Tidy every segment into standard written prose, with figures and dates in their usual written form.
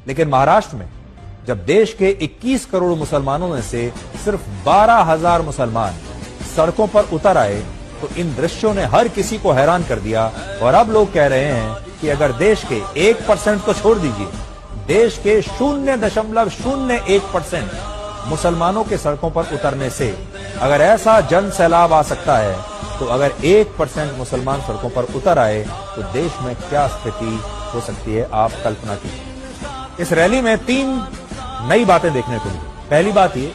लेकिन महाराष्ट्र में जब देश के 21 करोड़ मुसलमानों में से सिर्फ 12,000 मुसलमान सड़कों पर उतर आए तो इन दृश्यों ने हर किसी को हैरान कर दिया। और अब लोग कह रहे हैं कि अगर देश के 1% तो छोड़ दीजिए, देश के 0.01% मुसलमानों के सड़कों पर उतरने से अगर ऐसा जन सैलाब आ सकता है, तो अगर 1% मुसलमान सड़कों पर उतर आए तो देश में क्या स्थिति हो सकती है, आप कल्पना कीजिए। इस रैली में 3 नई बातें देखने को मिली। पहली बात ये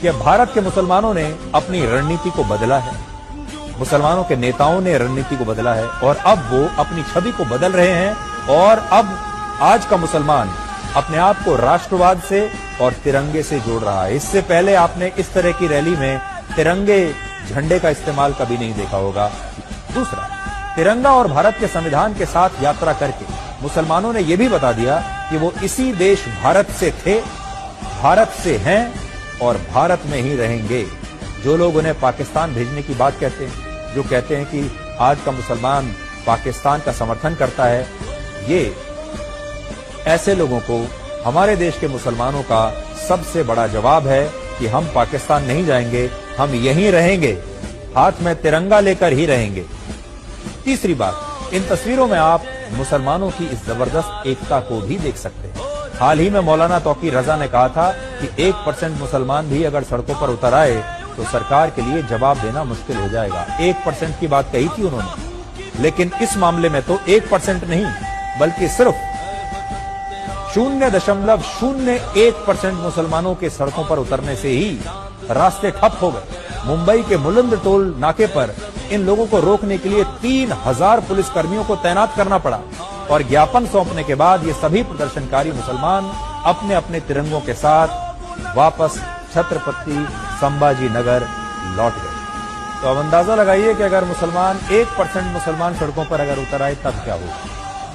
कि भारत के मुसलमानों ने अपनी रणनीति को बदला है, मुसलमानों के नेताओं ने रणनीति को बदला है और अब वो अपनी छवि को बदल रहे हैं। और अब आज का मुसलमान अपने आप को राष्ट्रवाद से और तिरंगे से जोड़ रहा है। इससे पहले आपने इस तरह की रैली में तिरंगे झंडे का इस्तेमाल कभी नहीं देखा होगा। दूसरा, तिरंगा और भारत के संविधान के साथ यात्रा करके मुसलमानों ने यह भी बता दिया कि वो इसी देश भारत से थे, भारत से हैं और भारत में ही रहेंगे। जो लोग उन्हें पाकिस्तान भेजने की बात कहते हैं, जो कहते हैं कि आज का मुसलमान पाकिस्तान का समर्थन करता है, ये ऐसे लोगों को हमारे देश के मुसलमानों का सबसे बड़ा जवाब है कि हम पाकिस्तान नहीं जाएंगे, हम यहीं रहेंगे, हाथ में तिरंगा लेकर ही रहेंगे। तीसरी बात, इन तस्वीरों में आप मुसलमानों की इस जबरदस्त एकता को भी देख सकते हैं। हाल ही में मौलाना तौकीर रजा ने कहा था कि 1% मुसलमान भी अगर सड़कों पर उतर आए तो सरकार के लिए जवाब देना मुश्किल हो जाएगा। 1% की बात कही थी उन्होंने, लेकिन इस मामले में तो 1% नहीं बल्कि सिर्फ 0.01% मुसलमानों के सड़कों पर उतरने से ही रास्ते ठप हो गए। मुंबई के मुलंद टोल नाके पर इन लोगों को रोकने के लिए 3000 पुलिसकर्मियों को तैनात करना पड़ा और ज्ञापन सौंपने के बाद ये सभी प्रदर्शनकारी मुसलमान अपने अपने तिरंगों के साथ वापस छत्रपति संभाजी नगर लौट गए। तो अब अंदाजा लगाइए कि अगर 1% मुसलमान सड़कों पर अगर उतर आए तब क्या होगा।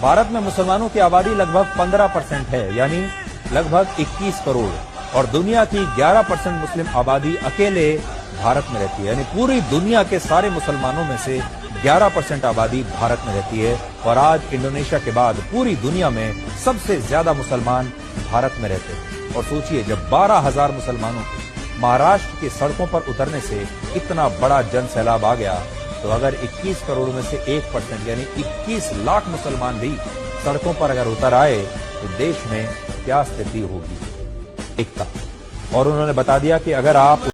भारत में मुसलमानों की आबादी लगभग 15% है, यानी लगभग 21 करोड़, और दुनिया की 11% मुस्लिम आबादी अकेले भारत में रहती है। यानी पूरी दुनिया के सारे मुसलमानों में से 11% आबादी भारत में रहती है। और आज इंडोनेशिया के बाद पूरी दुनिया में सबसे ज्यादा मुसलमान भारत में रहते हैं। और सोचिए, जब 12,000 मुसलमानों के महाराष्ट्र की सड़कों पर उतरने से इतना बड़ा जन सैलाब आ गया, तो अगर 21 करोड़ में से 1% यानी 21 लाख मुसलमान भी सड़कों पर अगर उतर आए तो देश में क्या स्थिति होगी। एकता। और उन्होंने बता दिया कि अगर आप